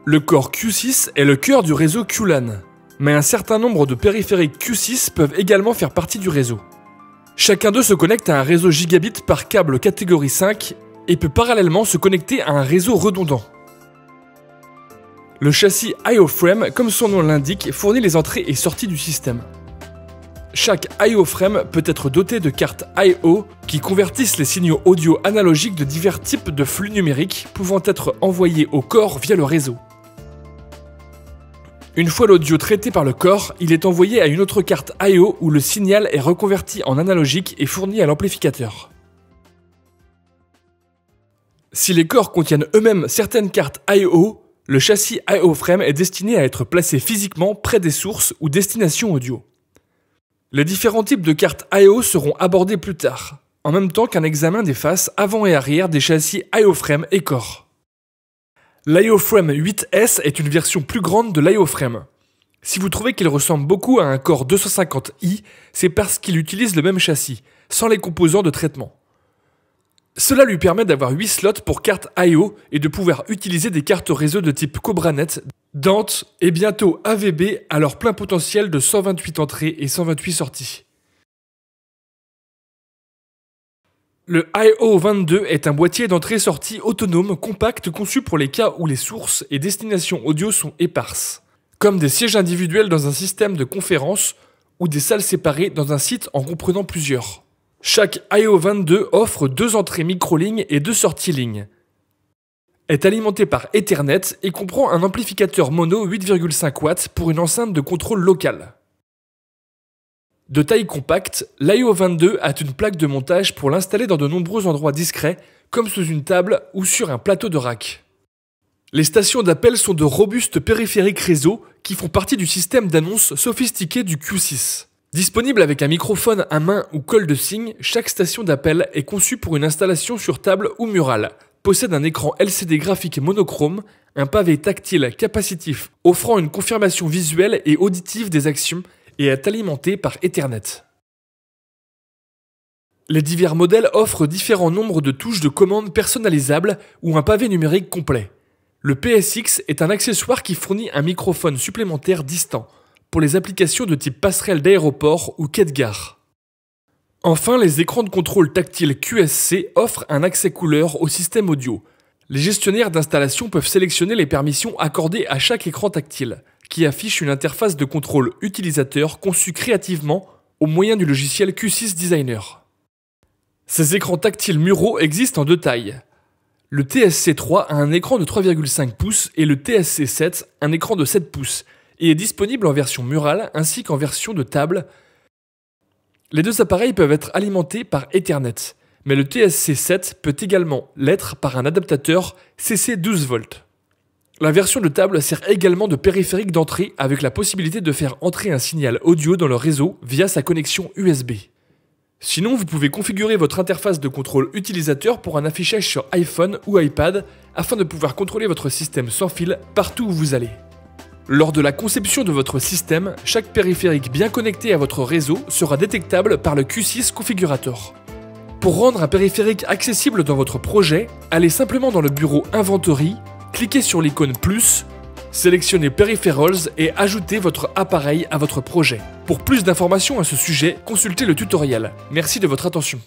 Le corps Q6 est le cœur du réseau QLAN, mais un certain nombre de périphériques Q6 peuvent également faire partie du réseau. Chacun d'eux se connecte à un réseau gigabit par câble catégorie 5 et peut parallèlement se connecter à un réseau redondant. Le châssis I/O Frame, comme son nom l'indique, fournit les entrées et sorties du système. Chaque I/O Frame peut être doté de cartes I/O qui convertissent les signaux audio analogiques de divers types de flux numériques pouvant être envoyés au corps via le réseau. Une fois l'audio traité par le corps, il est envoyé à une autre carte I/O où le signal est reconverti en analogique et fourni à l'amplificateur. Si les corps contiennent eux-mêmes certaines cartes I/O, le châssis I/O Frame est destiné à être placé physiquement près des sources ou destinations audio. Les différents types de cartes I/O seront abordés plus tard, en même temps qu'un examen des faces avant et arrière des châssis I/O Frame et corps. L'I/O Frame 8S est une version plus grande de l'I/O Frame. Si vous trouvez qu'il ressemble beaucoup à un Core 250i, c'est parce qu'il utilise le même châssis, sans les composants de traitement. Cela lui permet d'avoir 8 slots pour cartes I/O et de pouvoir utiliser des cartes réseau de type CobraNet, Dante et bientôt AVB à leur plein potentiel de 128 entrées et 128 sorties. Le IO22 est un boîtier d'entrée-sortie autonome compact conçu pour les cas où les sources et destinations audio sont éparses, comme des sièges individuels dans un système de conférence ou des salles séparées dans un site en comprenant plusieurs. Chaque IO22 offre 2 entrées micro-lignes et 2 sorties lignes. Est alimenté par Ethernet et comprend un amplificateur mono 8,5 watts pour une enceinte de contrôle local. De taille compacte, l'IO22 a une plaque de montage pour l'installer dans de nombreux endroits discrets, comme sous une table ou sur un plateau de rack. Les stations d'appel sont de robustes périphériques réseau qui font partie du système d'annonce sophistiqué du Q6. Disponible avec un microphone à main ou colle de cygne, chaque station d'appel est conçue pour une installation sur table ou murale, possède un écran LCD graphique monochrome, un pavé tactile capacitif offrant une confirmation visuelle et auditive des actions et est alimenté par Ethernet. Les divers modèles offrent différents nombres de touches de commande personnalisables ou un pavé numérique complet. Le PSX est un accessoire qui fournit un microphone supplémentaire distant pour les applications de type passerelle d'aéroport ou quai de gare. Enfin, les écrans de contrôle tactile QSC offrent un accès couleur au système audio. Les gestionnaires d'installation peuvent sélectionner les permissions accordées à chaque écran tactile, qui affiche une interface de contrôle utilisateur conçue créativement au moyen du logiciel Q6 Designer. Ces écrans tactiles muraux existent en 2 tailles. Le TSC3 a un écran de 3,5 pouces et le TSC7 un écran de 7 pouces et est disponible en version murale ainsi qu'en version de table. Les 2 appareils peuvent être alimentés par Ethernet, mais le TSC7 peut également l'être par un adaptateur CC 12V. La version de table sert également de périphérique d'entrée avec la possibilité de faire entrer un signal audio dans le réseau via sa connexion USB. Sinon, vous pouvez configurer votre interface de contrôle utilisateur pour un affichage sur iPhone ou iPad afin de pouvoir contrôler votre système sans fil partout où vous allez. Lors de la conception de votre système, chaque périphérique bien connecté à votre réseau sera détectable par le Q6 Configurator. Pour rendre un périphérique accessible dans votre projet, allez simplement dans le bureau Inventory, cliquez sur l'icône plus, sélectionnez Peripherals et ajoutez votre appareil à votre projet. Pour plus d'informations à ce sujet, consultez le tutoriel. Merci de votre attention.